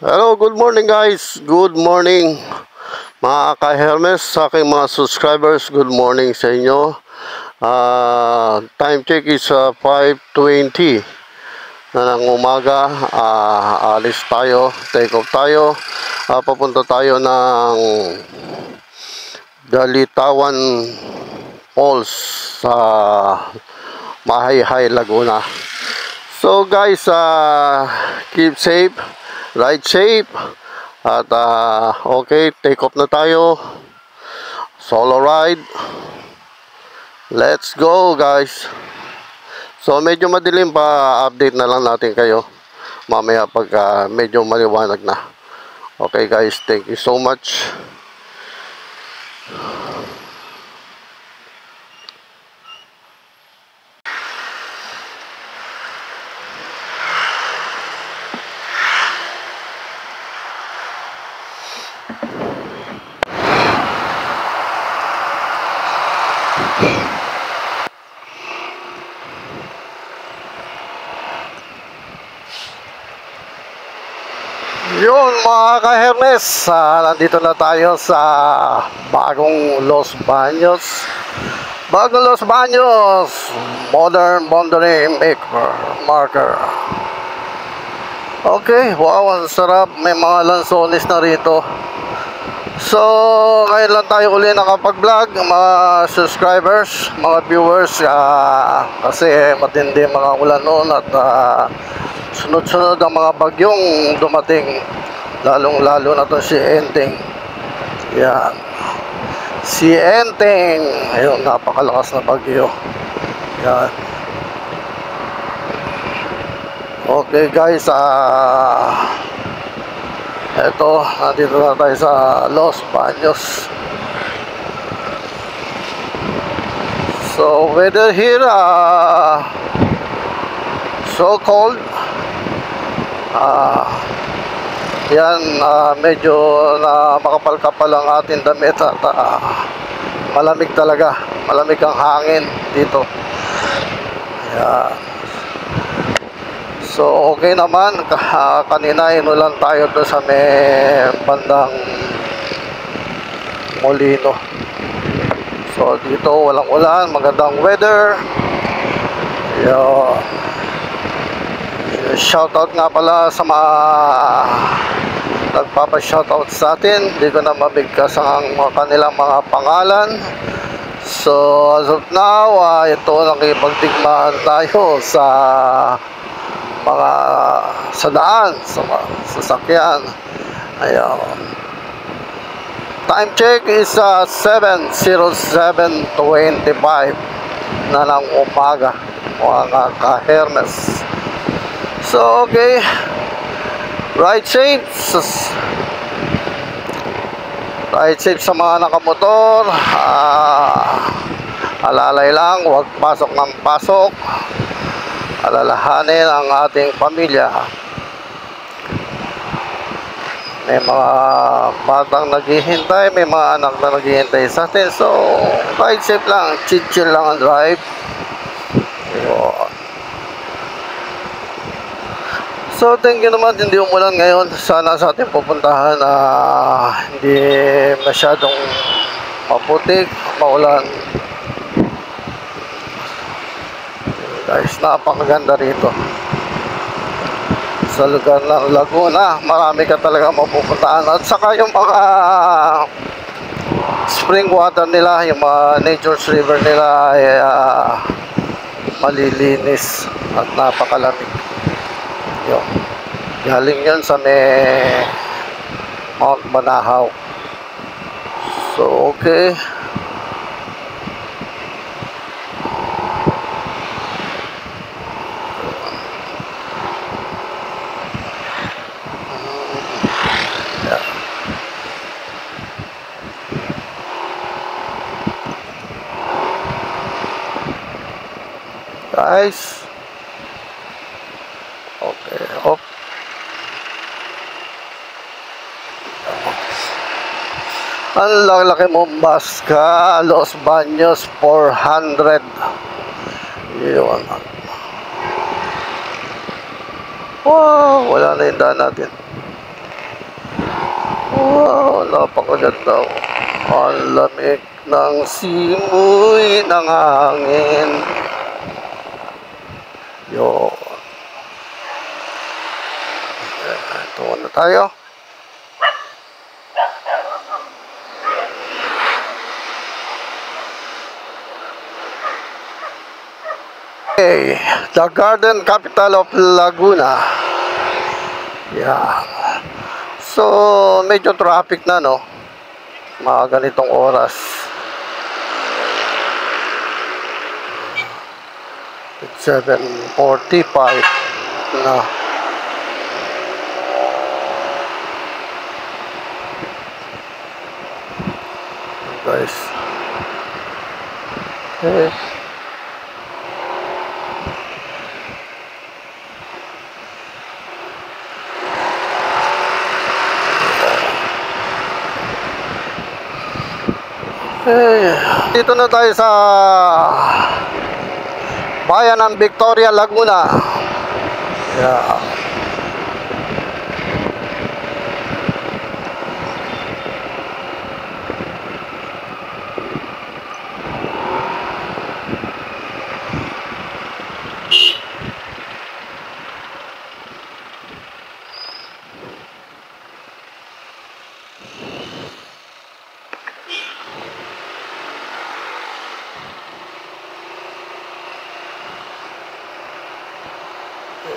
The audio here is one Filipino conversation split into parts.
Hello, good morning guys. Good morning mga ka-Hermes, sa aking mga subscribers. Good morning sa inyo. Time check is 5:20 na ng umaga. Alis tayo, take off tayo. Papunta tayo ng Dalitawan Falls sa Mahayhay, Laguna. So guys, keep safe, ride safe, at okay, take off na tayo. Solo ride. Let's go guys. So medyo madilim pa, update na lang natin kayo mamaya pag medyo maliwanag na. Okay guys, thank you so much. Yun mga ka-Hermes, nandito na tayo sa bagong Los Baños. Bagong Los Baños Modern Boundary Marker. Okay, wow, ang sarap. May mga lansones na rito. So, ngayon lang tayo uli nakapag-vlog, mga subscribers, mga viewers, kasi matindi mga ulan noon at sunod-sunod ang mga bagyong dumating, lalong-lalo na to si Enteng. Yan, si Enteng, ayun, napakalakas na bagyo. Yan. Okay guys, eto, nandito na tayo sa Los Baños. So weather here, so cold. Yan, medyo na makapal-kapal ang ating damit at malamig talaga, malamig ang hangin dito. Yan. So okay naman, kanina inulan tayo doon sa may bandang Molino. So dito walang ulan, magandang weather. Yan. Shoutout nga pala sa mga nagpapa-shoutout sa atin. Hindi ko na mabigkas ang kanilang mga pangalan. So as of now, ito, nakipagdigmaan tayo sa mga sa daan, sa sasakyan. Ayan. Time check is 7:07:25 na ng umaga, mga ka-Hermes. So okay, ride safe. Ride safe sa mga nakamotor. Alalay lang, huwag pasok ng pasok. Alalahanin ang ating pamilya. May mga batang naghihintay, may mga anak na naghihintay sa atin. So ride safe lang, chill lang ang drive. So thank you naman, hindi umulan ngayon. Sana sa ating pupuntahan hindi masyadong maputik, maulan. Guys, napakaganda rito sa lugar ng Laguna. Marami ka talaga mapupuntahan. At saka yung mga spring water nila, yung mga nature's river nila ay malilinis at napakalamig. Yun. Galing yun sa may Mount Banahaw. So okay. guys. Okay, op. Ang laki Mombasca, Los Baños, 400. Yun. Wow, wala na yung daan natin. Wow, napakaganda. Ang lamig ng simoy ng hangin. Yun. Ito na tayo. Okay, the garden capital of Laguna. Yeah. So, medyo traffic na, no? Mga ganitong oras. It's 7:45 na. Guys. Okay. Dito na tayo sa bayan ng Victoria, Laguna. Yeah.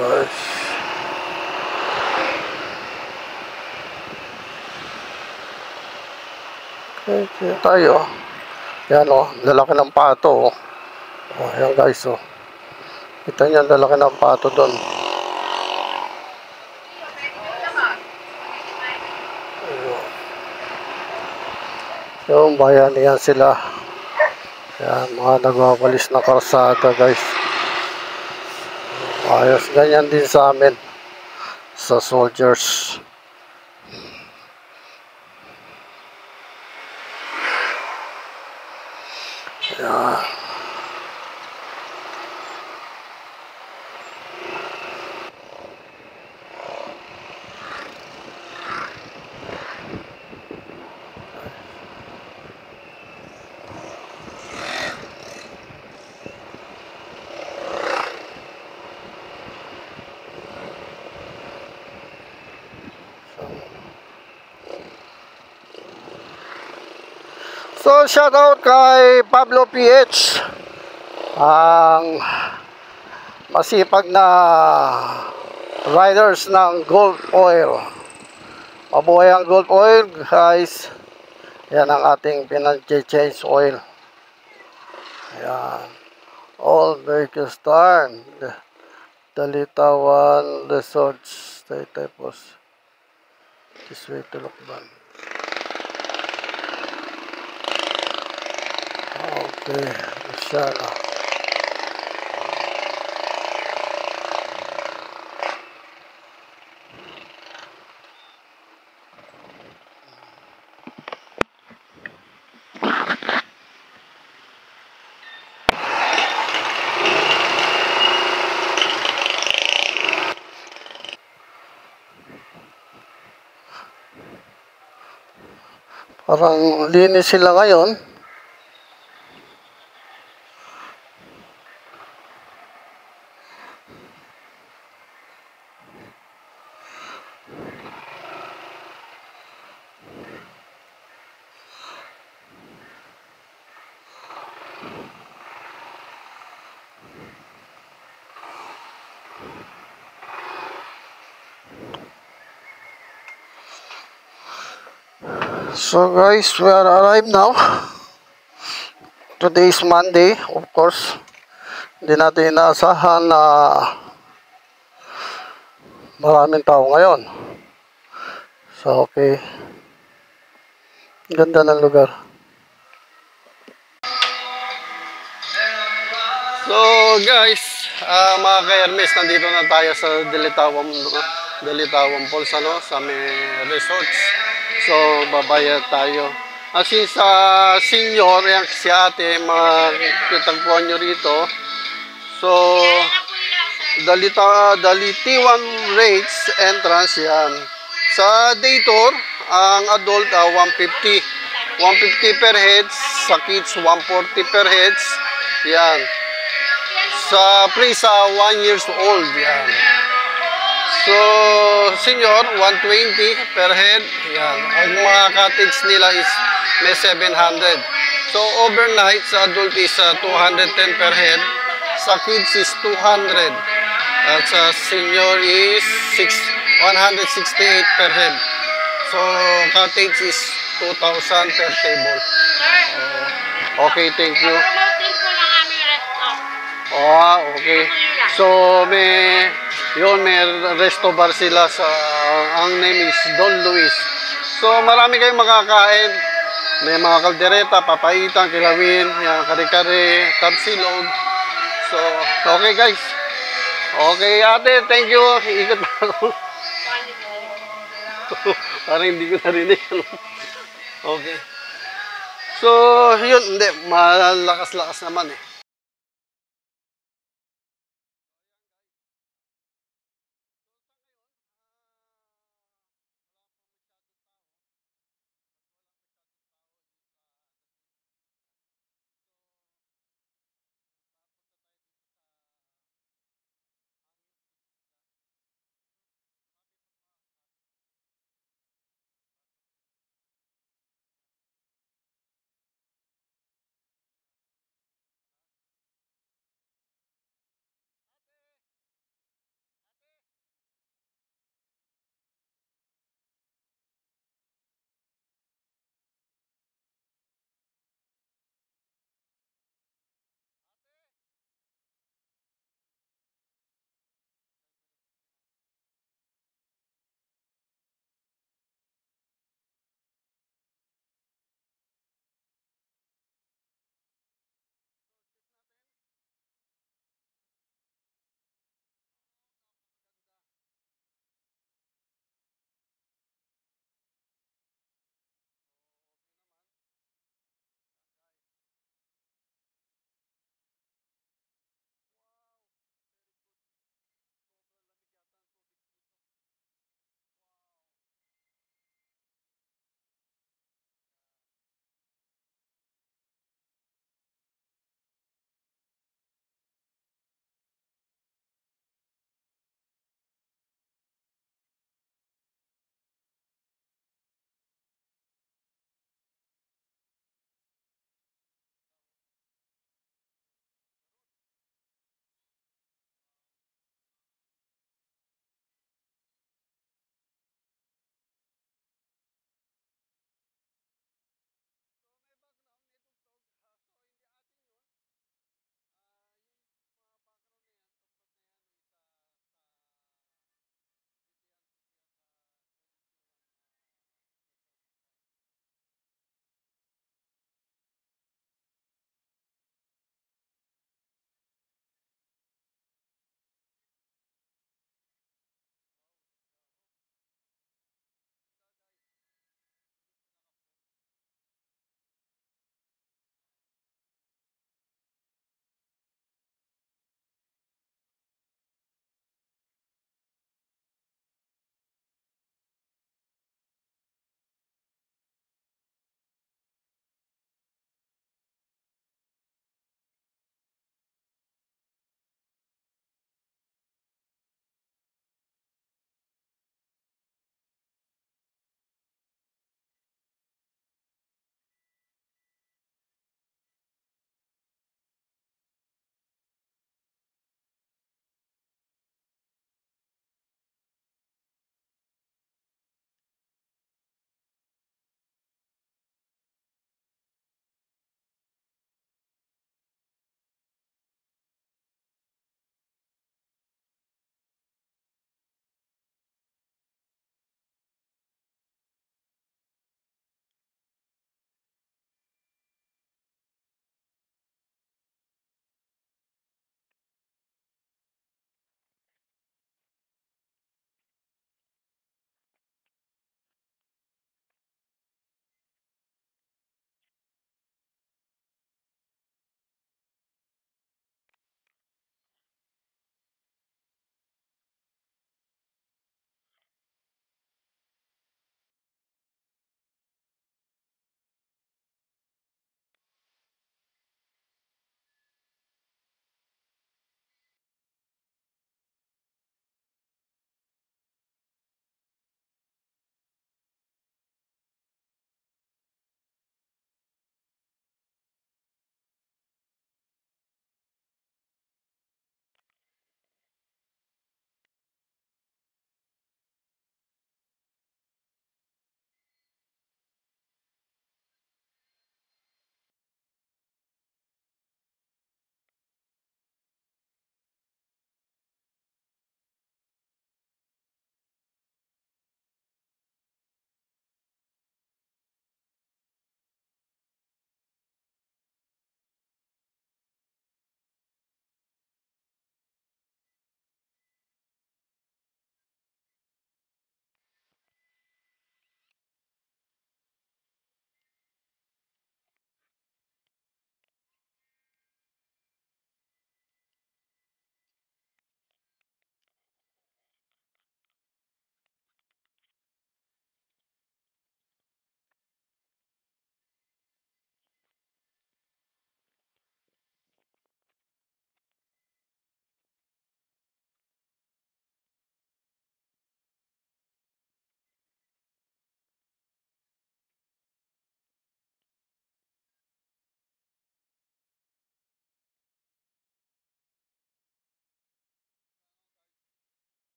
Guys. Okay, tayo. Yan o, lalaki ng pato. Oh, yan guys o. Kita niyo, lalaki ng pato doon. Yung bayan yan sila. Yan, mga nagwawalis na karsada guys. Ayos, ganyan din sa amin. Sa soldiers. Yan. So, shout out kay Pablo PH, ang masipag na riders ng Gulf Oil. Mabuhay ang Gulf Oil guys. Yan ang ating pinag-change oil. Ayan. All vehicles turn. Dalitawan Resorts. Tapos this way to Lokban. Okay, siya na. Parang linis sila ngayon. So guys, we are arrived now. Today is Monday, of course. Hindi natin inaasahan na maraming tao ngayon. So okay. Ganda ng lugar. So guys, mga ka-Hermes, nandito na tayo sa Delitawan Falls, sa may resorts. So babayad tayo. Since senior, yan si ate, makitagpuan nyo rito. So Dalitiwan rates entrance yan. Sa day tour, ang adult 150. 150 per heads, sa kids 140 per heads. Yan. Sa pre sa 1 years old, yan. So, senior, 120 per head. Yan. Ang mga cottage nila is may 700. So, overnight sa adult is 210 per head. Sa kids is 200. At sa senior is 168 per head. So, cottage is 2,000 per table. Okay, thank you. Okay. So, may resto bar sila sa, ang name is Don Luis. So, marami kayong makakain. May mga kaldereta, papaitan, kilawin, yan, kare-kare, tapsilog. So, okay guys. Okay, ate, thank you. Ikot na ako. Parang hindi ko narinig. Okay. So, yun, hindi, malakas-lakas naman eh.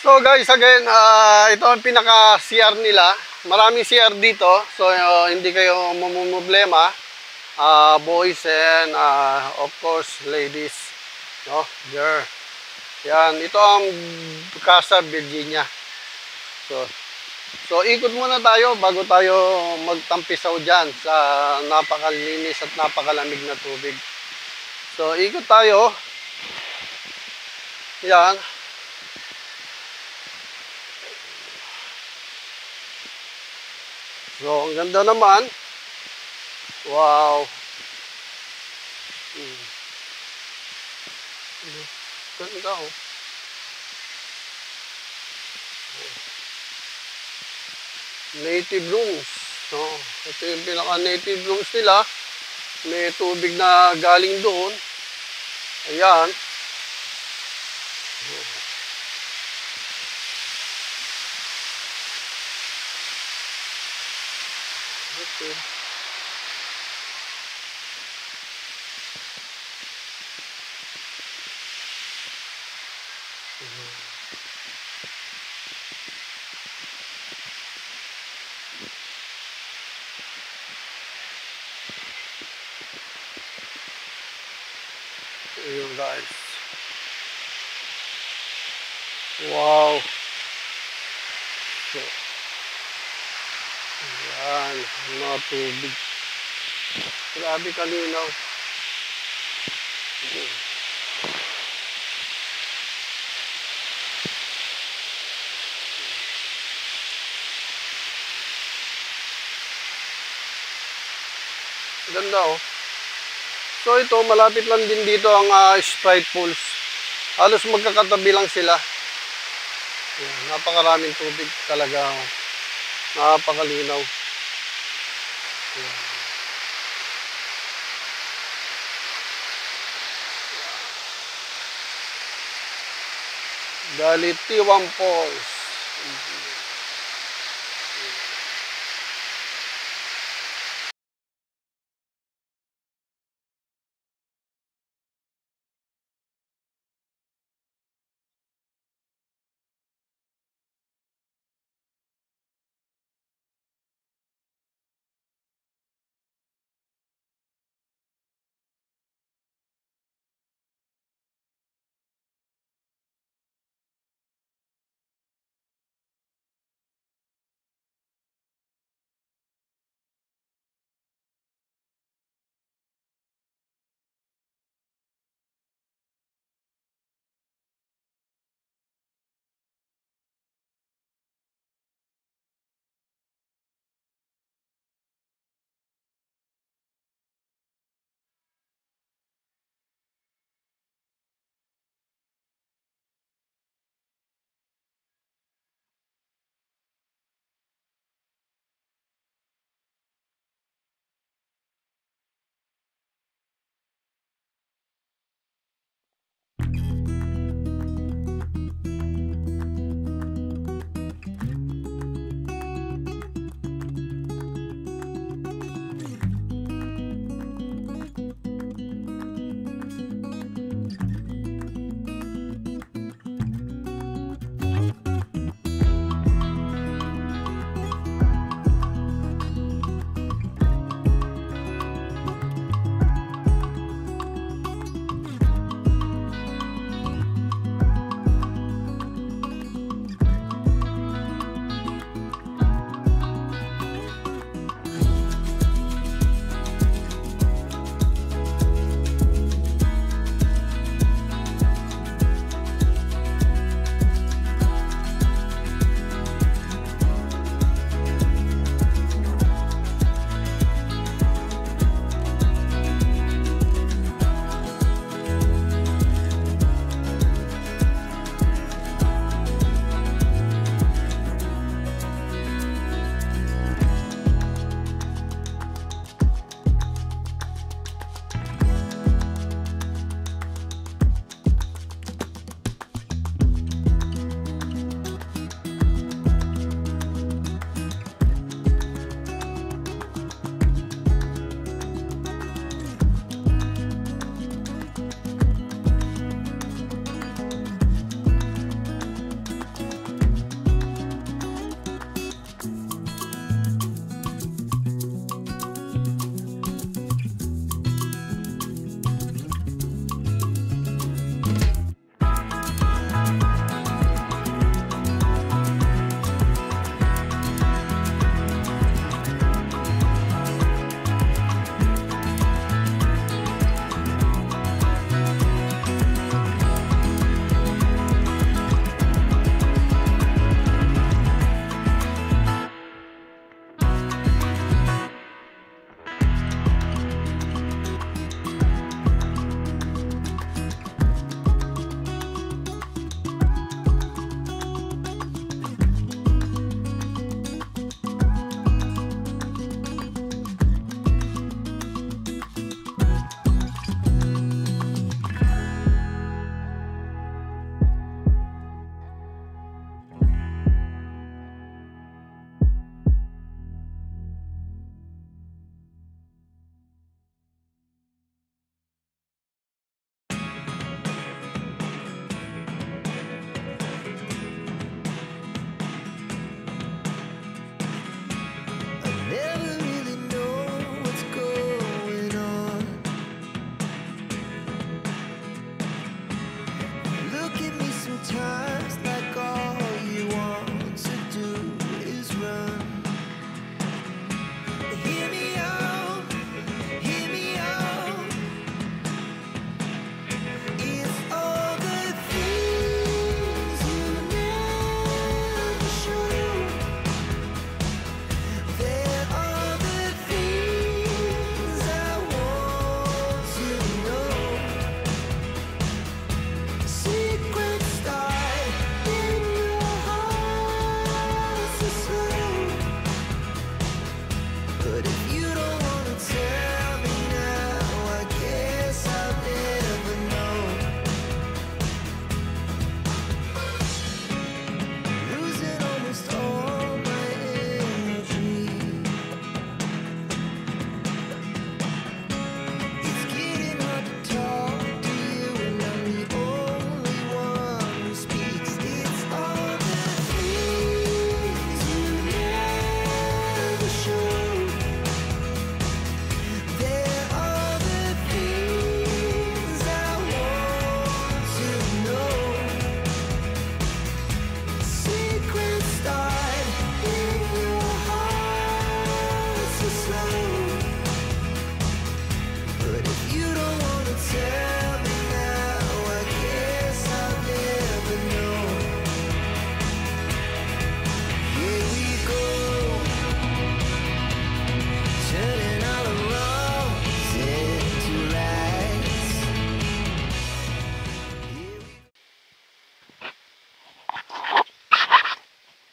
So guys, again, ito ang pinaka-CR nila. Maraming CR dito. So hindi kayo mamumblema. Boys and of course ladies. No, there. Yan, ito ang Casa Virginia. So, ikot muna tayo bago tayo magtampisaw dyan sa napakalinis at napakalamig na tubig. So, ikot tayo. Yan. So, ang ganda naman. Wow. Ganda oh. Native rooms. So, ito yung pinaka-native rooms nila. May tubig na galing doon. Ayan. Okay. Ayun guys. Wow. So, ayan. Mga tubig. Grabe kalinaw. Ganda oh. So ito, malapit lang din dito ang Sprite Pools. Halos magkakatabi lang sila. Ayan, napakaraming tubig talaga. Oh. Napakalinaw. Ayan. Galitiwang Falls.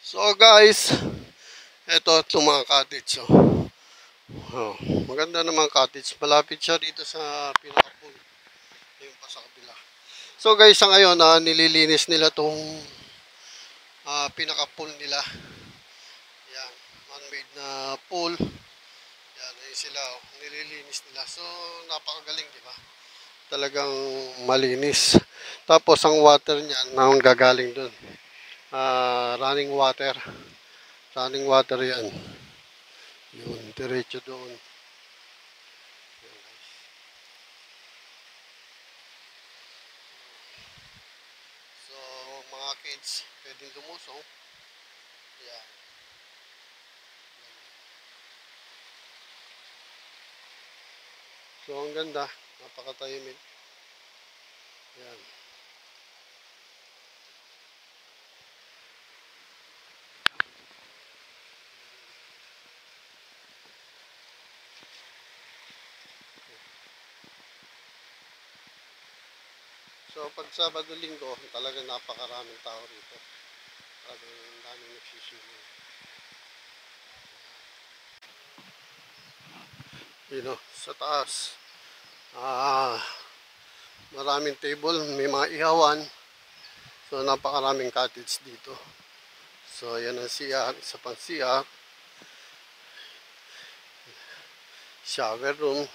So guys, itong mga cottage. Oh, maganda naman cottage. Malapit siya dito sa pinaka-pool. Yung pa sa kabila. So guys, sa ngayon, nililinis nila tong pinaka-pool nila. Yan, man-made na pool. Yan, ayun sila. Nililinis nila. So, napakagaling, di ba? Talagang malinis. Tapos, ang water niyan, gagaling dun. Running water. Running water yan. Yun, diretso doon. So, mga kids, pwedeng lumusong. Yan. So, ang ganda. Napakatahimik. Yan. So, pag Sabado Linggo, talagang napakaraming tao rito. Talagang daming nagsiswimming. Sa taas. Maraming table, may mga ihawan. So, napakaraming cottage dito. So, yan ang CR, isa pang CR. Shower room.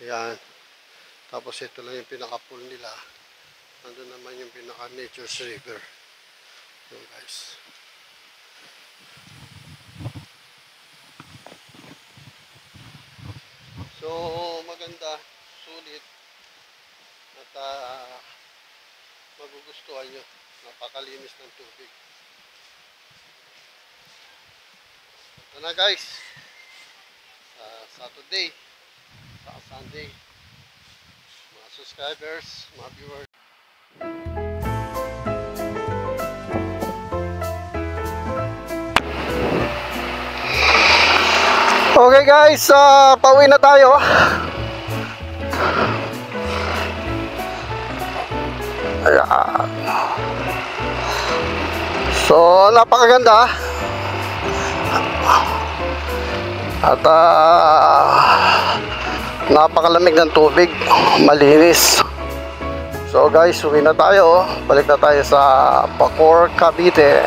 Yan. Tapos ito lang yung pinaka-pool nila. Nandun naman yung pinaka-nature's river. Yun guys. So, maganda. Sulit. At magugustuhan nyo. Napakalinis ng tubig. Ito na guys. Saturday. Sa Sunday. Mga subscribers, mga viewers. Okay guys, pauwi na tayo. Ayan. So, napakaganda. At napakalamig ng tubig, malinis. So guys, uwi na tayo. Balik na tayo sa Bacoor, Cavite.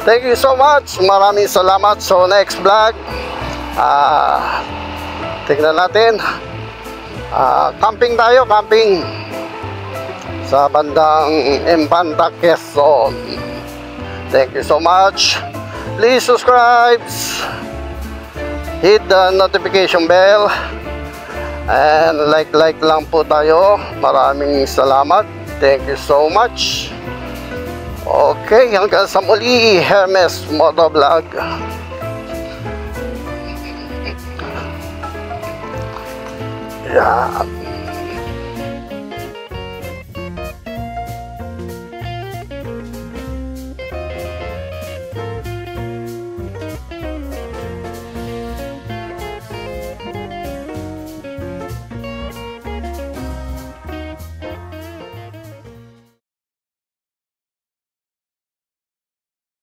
Thank you so much. Maraming salamat. So next vlog, tingnan natin. Camping tayo, camping sa bandang Infanta, Quezon. Thank you so much. Please subscribe, hit the notification bell, and like lang po tayo. Maraming salamat. Thank you so much. Okay, hanggang sa muli, Hermes Motovlog. Yeah.